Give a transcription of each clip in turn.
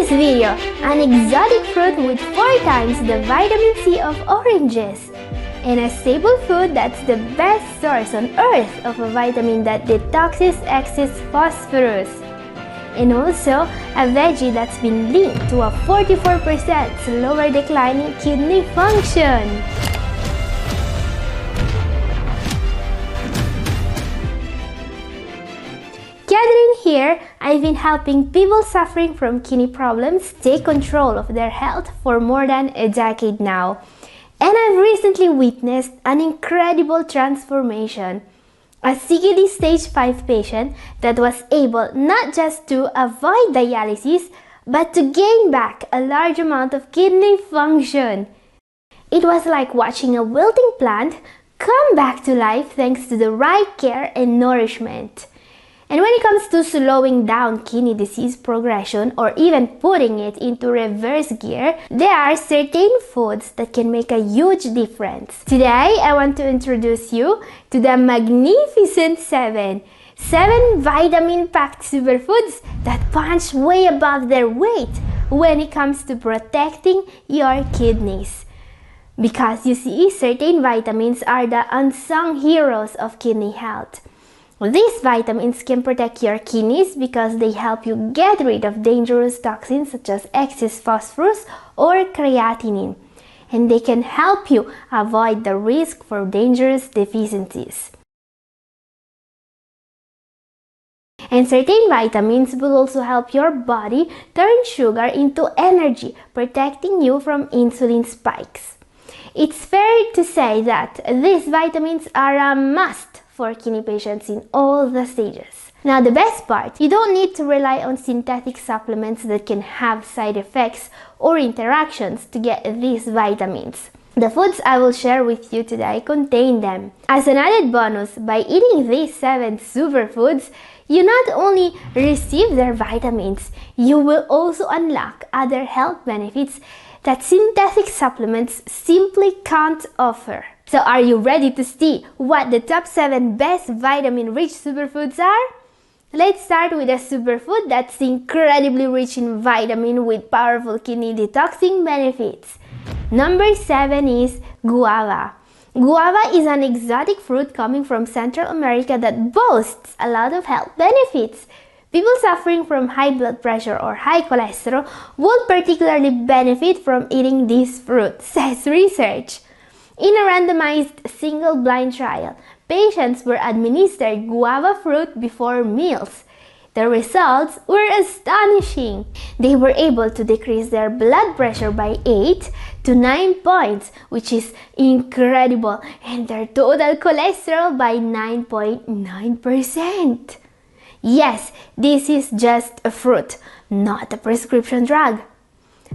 this video, an exotic fruit with 4 times the vitamin C of oranges, and a staple food that's the best source on earth of a vitamin that detoxes excess phosphorus, and also a veggie that's been linked to a 44% slower decline in kidney function. Gathering here, I've been helping people suffering from kidney problems take control of their health for more than a decade now. And I've recently witnessed an incredible transformation. A CKD stage 5 patient that was able not just to avoid dialysis, but to gain back a large amount of kidney function. It was like watching a wilting plant come back to life thanks to the right care and nourishment. And when it comes to slowing down kidney disease progression or even putting it into reverse gear, there are certain foods that can make a huge difference. Today, I want to introduce you to the magnificent 7 vitamin-packed superfoods that punch way above their weight when it comes to protecting your kidneys. Because you see, certain vitamins are the unsung heroes of kidney health. These vitamins can protect your kidneys because they help you get rid of dangerous toxins such as excess phosphorus or creatinine, and they can help you avoid the risk for dangerous deficiencies. And certain vitamins will also help your body turn sugar into energy, protecting you from insulin spikes. It's fair to say that these vitamins are a must for kidney patients in all the stages. Now the best part, you don't need to rely on synthetic supplements that can have side effects or interactions to get these vitamins. The foods I will share with you today contain them. As an added bonus, by eating these 7 superfoods, you not only receive their vitamins, you will also unlock other health benefits that synthetic supplements simply can't offer. So are you ready to see what the top 7 best vitamin-rich superfoods are? Let's start with a superfood that's incredibly rich in vitamin with powerful kidney detoxing benefits. Number 7 is guava. Guava is an exotic fruit coming from Central America that boasts a lot of health benefits. People suffering from high blood pressure or high cholesterol would particularly benefit from eating this fruit, says research. In a randomized single-blind trial, patients were administered guava fruit before meals. The results were astonishing. They were able to decrease their blood pressure by 8 to 9 points, which is incredible, and their total cholesterol by 9.9%. Yes, this is just a fruit, not a prescription drug.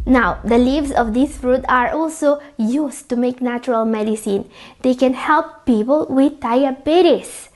Now, the leaves of this fruit are also used to make natural medicine. They can help people with diabetes.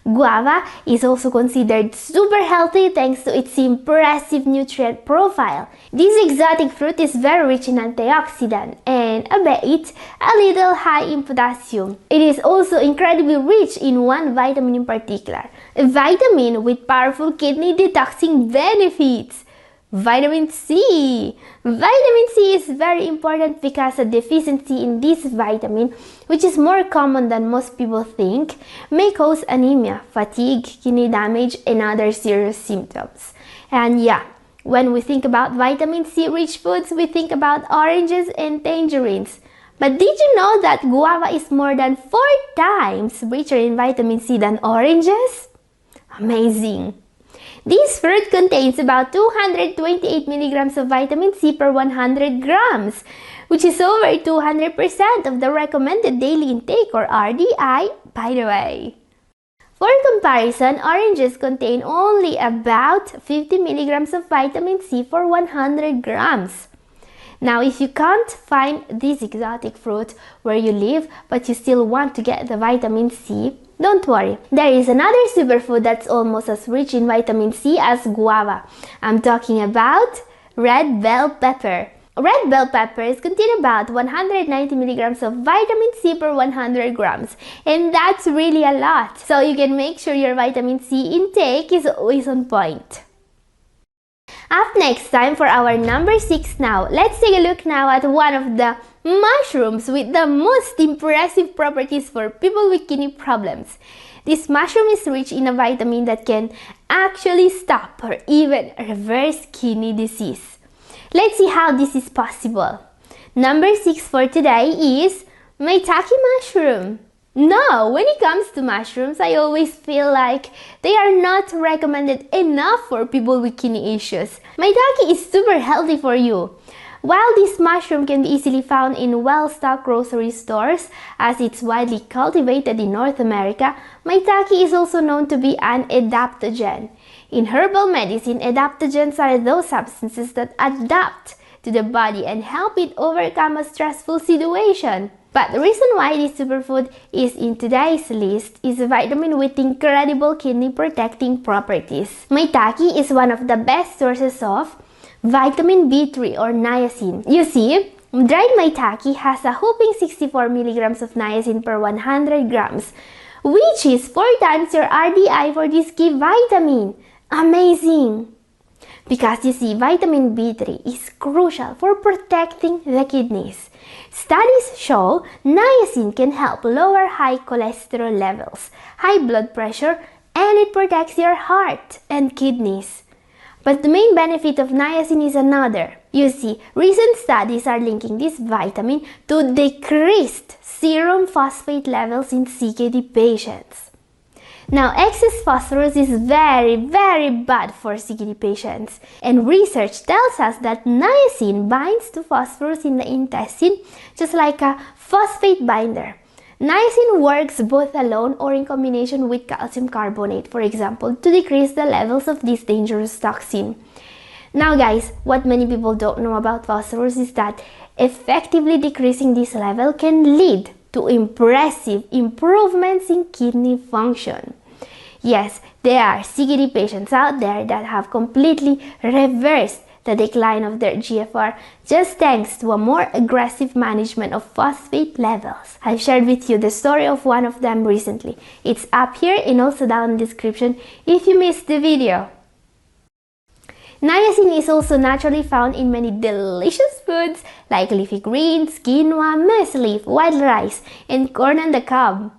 Guava is also considered super healthy thanks to its impressive nutrient profile. This exotic fruit is very rich in antioxidant and a bit a little high in potassium. It is also incredibly rich in one vitamin in particular, a vitamin with powerful kidney detoxing benefits. Vitamin C. Vitamin C is very important because a deficiency in this vitamin, which is more common than most people think, may cause anemia, fatigue, kidney damage, and other serious symptoms. And yeah, when we think about vitamin C rich foods, we think about oranges and tangerines. But did you know that guava is more than 4 times richer in vitamin C than oranges? Amazing! This fruit contains about 228 milligrams of vitamin C per 100 grams, which is over 200% of the recommended daily intake or RDI, by the way. For comparison, oranges contain only about 50 milligrams of vitamin C for 100 grams. Now, if you can't find this exotic fruit where you live, but you still want to get the vitamin C, don't worry, there is another superfood that's almost as rich in vitamin C as guava. I'm talking about red bell pepper. Red bell peppers contain about 190 milligrams of vitamin C per 100 grams, and that's really a lot. So you can make sure your vitamin C intake is always on point. Up next, time for our number 6 now. Let's take a look now at one of the mushrooms with the most impressive properties for people with kidney problems. This mushroom is rich in a vitamin that can actually stop or even reverse kidney disease. Let's see how this is possible. Number 6 for today is maitake mushroom. Now, when it comes to mushrooms, I always feel like they are not recommended enough for people with kidney issues. Maitake is super healthy for you. While this mushroom can be easily found in well-stocked grocery stores as it's widely cultivated in North America, maitake is also known to be an adaptogen. In herbal medicine, adaptogens are those substances that adapt to the body and help it overcome a stressful situation. But the reason why this superfood is in today's list is a vitamin with incredible kidney protecting properties. Maitake is one of the best sources of vitamin B3 or niacin. You see, dried maitake has a whopping 64 milligrams of niacin per 100 grams, which is 4 times your RDI for this key vitamin. Amazing! Because you see, vitamin B3 is crucial for protecting the kidneys. Studies show niacin can help lower high cholesterol levels, high blood pressure, and it protects your heart and kidneys. But the main benefit of niacin is another. You see, recent studies are linking this vitamin to decreased serum phosphate levels in CKD patients. Now, excess phosphorus is very bad for CKD patients, and research tells us that niacin binds to phosphorus in the intestine just like a phosphate binder. Niacin works both alone or in combination with calcium carbonate, for example, to decrease the levels of this dangerous toxin. Now guys, what many people don't know about phosphorus is that effectively decreasing this level can lead to impressive improvements in kidney function. Yes, there are CKD patients out there that have completely reversed the decline of their GFR just thanks to a more aggressive management of phosphate levels. I've shared with you the story of one of them recently. It's up here and also down in the description if you missed the video. Niacin is also naturally found in many delicious foods like leafy greens, quinoa, maize leaf, white rice, and corn on the cob.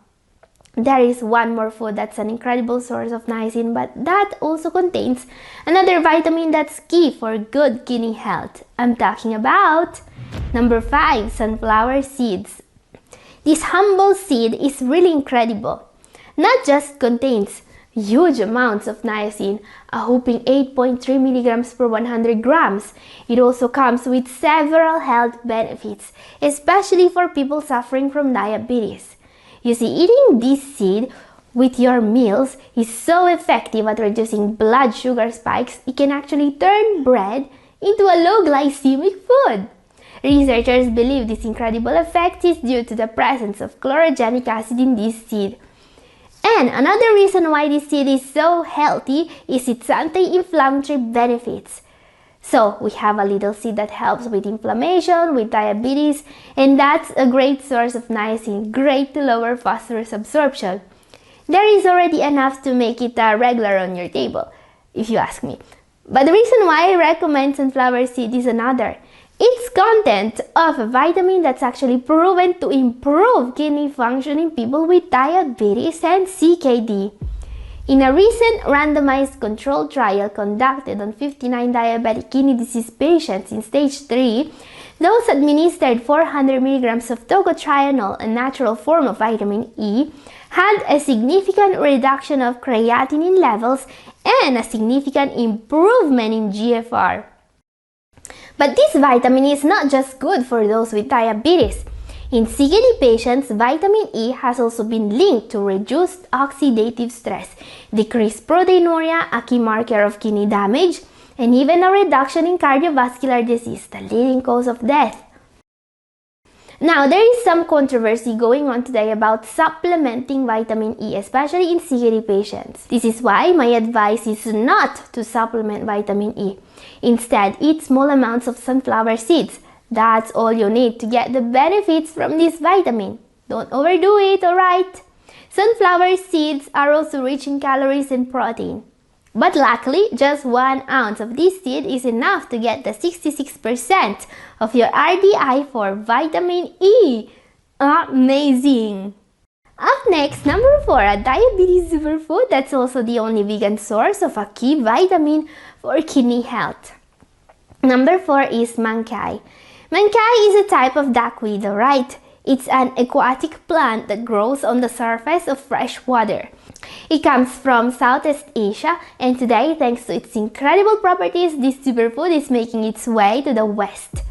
There is one more food that's an incredible source of niacin, but that also contains another vitamin that's key for good kidney health. I'm talking about number 5, sunflower seeds. This humble seed is really incredible. Not just contains huge amounts of niacin, a whopping 8.3 milligrams per 100 grams. It also comes with several health benefits, especially for people suffering from diabetes. You see, eating this seed with your meals is so effective at reducing blood sugar spikes, it can actually turn bread into a low glycemic food. Researchers believe this incredible effect is due to the presence of chlorogenic acid in this seed. And another reason why this seed is so healthy is its anti-inflammatory benefits. So we have a little seed that helps with inflammation, with diabetes, and that's a great source of niacin, great to lower phosphorus absorption. There is already enough to make it regular on your table, if you ask me. But the reason why I recommend sunflower seed is another. Its content of a vitamin that's actually proven to improve kidney function in people with diabetes and CKD. In a recent randomized controlled trial conducted on 59 diabetic kidney disease patients in stage 3, those administered 400 milligrams of tocotrienol, a natural form of vitamin E, had a significant reduction of creatinine levels and a significant improvement in GFR. But this vitamin is not just good for those with diabetes. In CKD patients, vitamin E has also been linked to reduced oxidative stress, decreased proteinuria, a key marker of kidney damage, and even a reduction in cardiovascular disease, the leading cause of death. Now, there is some controversy going on today about supplementing vitamin E, especially in CKD patients. This is why my advice is not to supplement vitamin E. Instead, eat small amounts of sunflower seeds. That's all you need to get the benefits from this vitamin. Don't overdo it, alright? Sunflower seeds are also rich in calories and protein. But luckily, just 1 ounce of this seed is enough to get the 66% of your RDI for vitamin E. Amazing! Up next, number 4, a diabetes superfood that's also the only vegan source of a key vitamin for kidney health. Number 4 is mankai. Mankai is a type of duckweed, right? It's an aquatic plant that grows on the surface of fresh water. It comes from Southeast Asia, and today, thanks to its incredible properties, this superfood is making its way to the West.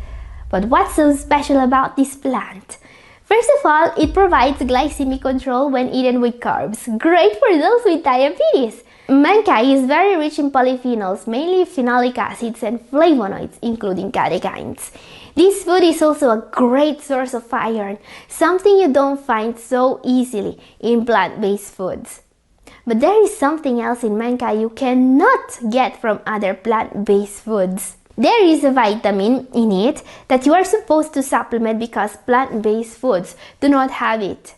But what's so special about this plant? First of all, it provides glycemic control when eaten with carbs, great for those with diabetes. Mankai is very rich in polyphenols, mainly phenolic acids and flavonoids, including catechins. This food is also a great source of iron, something you don't find so easily in plant-based foods. But there is something else in mankai you cannot get from other plant-based foods. There is a vitamin in it that you are supposed to supplement because plant-based foods do not have it.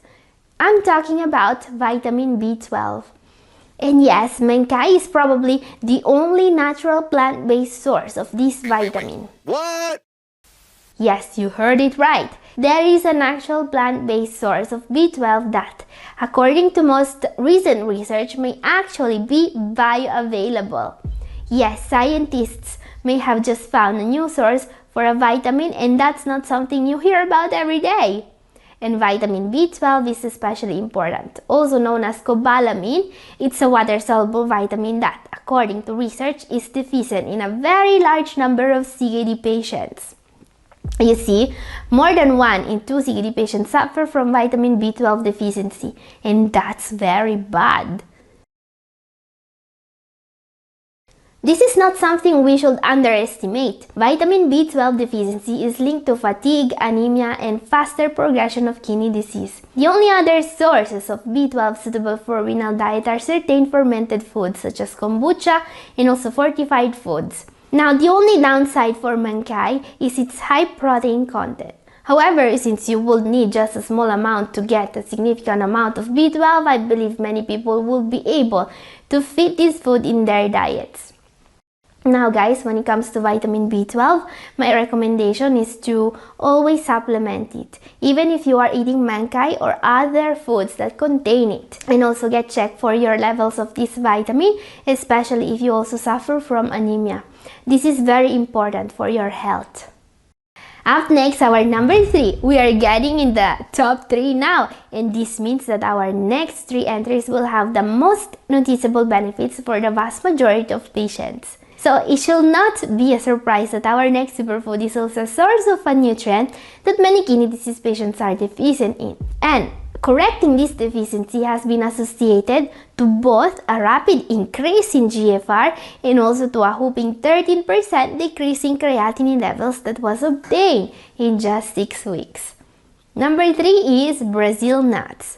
I'm talking about vitamin B12. And yes, mankai is probably the only natural plant-based source of this vitamin. What? Yes, you heard it right. There is an actual plant-based source of B12 that, according to most recent research, may actually be bioavailable. Yes, scientists may have just found a new source for a vitamin, and that's not something you hear about every day. And vitamin B12 is especially important, also known as cobalamin. It's a water-soluble vitamin that, according to research, is deficient in a very large number of CKD patients. You see, more than 1 in 2 CKD patients suffer from vitamin B12 deficiency, and that's very bad. This is not something we should underestimate. Vitamin B12 deficiency is linked to fatigue, anemia, and faster progression of kidney disease. The only other sources of B12 suitable for renal diet are certain fermented foods such as kombucha and also fortified foods. Now, the only downside for mankai is its high protein content. However, since you would need just a small amount to get a significant amount of B12, I believe many people will be able to fit this food in their diets. Now guys, when it comes to vitamin B12, my recommendation is to always supplement it, even if you are eating mankai or other foods that contain it. And also get checked for your levels of this vitamin, especially if you also suffer from anemia. This is very important for your health. Up next, our number 3. We are getting in the top 3 now, and this means that our next 3 entries will have the most noticeable benefits for the vast majority of patients. So it should not be a surprise that our next superfood is also a source of a nutrient that many kidney disease patients are deficient in. And correcting this deficiency has been associated to both a rapid increase in GFR and also to a whopping 13% decrease in creatinine levels that was obtained in just 6 weeks. Number 3 is Brazil nuts.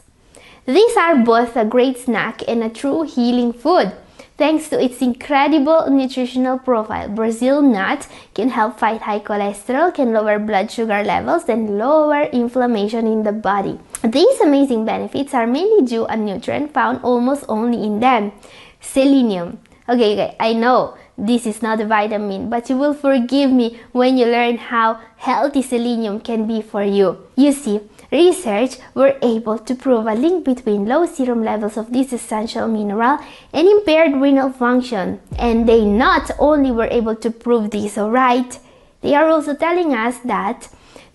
These are both a great snack and a true healing food. Thanks to its incredible nutritional profile, Brazil nut can help fight high cholesterol, can lower blood sugar levels, and lower inflammation in the body. These amazing benefits are mainly due to a nutrient found almost only in them, selenium. Okay, I know this is not a vitamin, but you will forgive me when you learn how healthy selenium can be for you. You see, research were able to prove a link between low serum levels of this essential mineral and impaired renal function. And they not only were able to prove this, alright, they are also telling us that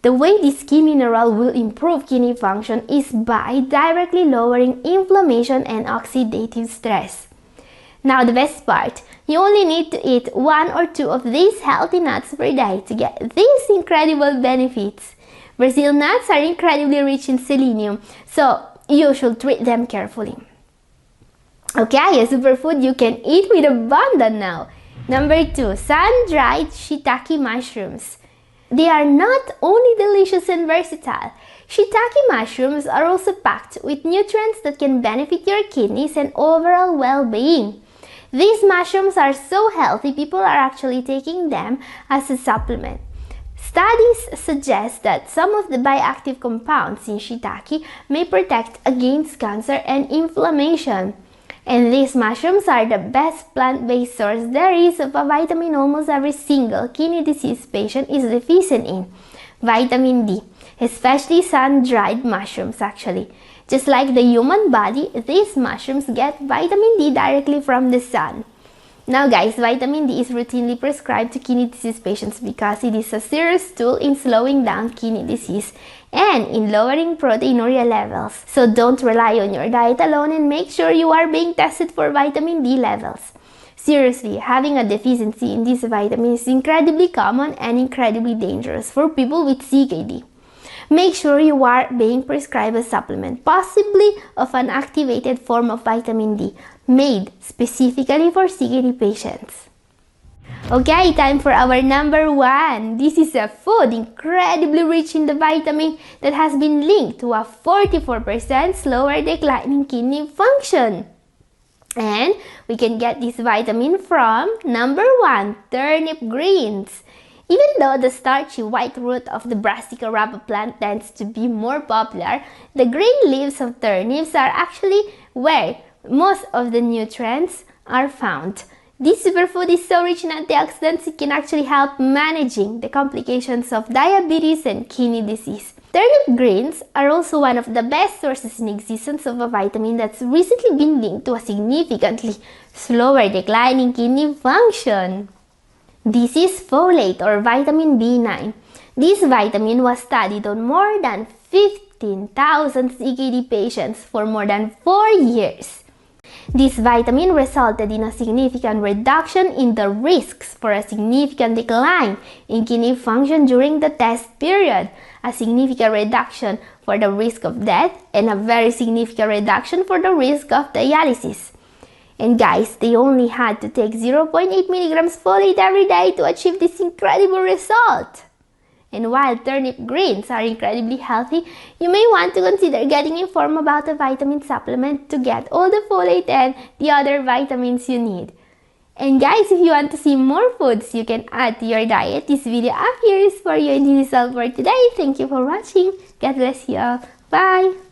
the way this key mineral will improve kidney function is by directly lowering inflammation and oxidative stress. Now the best part, you only need to eat 1 or 2 of these healthy nuts per day to get these incredible benefits. Brazil nuts are incredibly rich in selenium, so you should treat them carefully. Okay, a superfood you can eat with abundance now. Number 2, sun-dried shiitake mushrooms. They are not only delicious and versatile. Shiitake mushrooms are also packed with nutrients that can benefit your kidneys and overall well-being. These mushrooms are so healthy, people are actually taking them as a supplement. Studies suggest that some of the bioactive compounds in shiitake may protect against cancer and inflammation. And these mushrooms are the best plant-based source there is of a vitamin almost every single kidney disease patient is deficient in, vitamin D, especially sun-dried mushrooms actually. Just like the human body, these mushrooms get vitamin D directly from the sun. Now guys, vitamin D is routinely prescribed to kidney disease patients because it is a serious tool in slowing down kidney disease and in lowering proteinuria levels. So don't rely on your diet alone and make sure you are being tested for vitamin D levels. Seriously, having a deficiency in this vitamin is incredibly common and incredibly dangerous for people with CKD. Make sure you are being prescribed a supplement, possibly of an activated form of vitamin D, made specifically for CKD patients. Okay, time for our number 1. This is a food incredibly rich in the vitamin that has been linked to a 44% slower decline in kidney function. And we can get this vitamin from number 1, turnip greens. Even though the starchy white root of the Brassica rapa plant tends to be more popular, the green leaves of turnips are actually where most of the nutrients are found. This superfood is so rich in antioxidants it can actually help managing the complications of diabetes and kidney disease. Turnip greens are also one of the best sources in existence of a vitamin that's recently been linked to a significantly slower decline in kidney function. This is folate or vitamin B9. This vitamin was studied on more than 15,000 CKD patients for more than 4 years. This vitamin resulted in a significant reduction in the risks for a significant decline in kidney function during the test period, a significant reduction for the risk of death, and a very significant reduction for the risk of dialysis. And guys, they only had to take 0.8 milligrams folate every day to achieve this incredible result. And while turnip greens are incredibly healthy, you may want to consider getting informed about a vitamin supplement to get all the folate and the other vitamins you need. And guys, if you want to see more foods you can add to your diet, this video up here is for you, and this is all for today. Thank you for watching. God bless you all. Bye!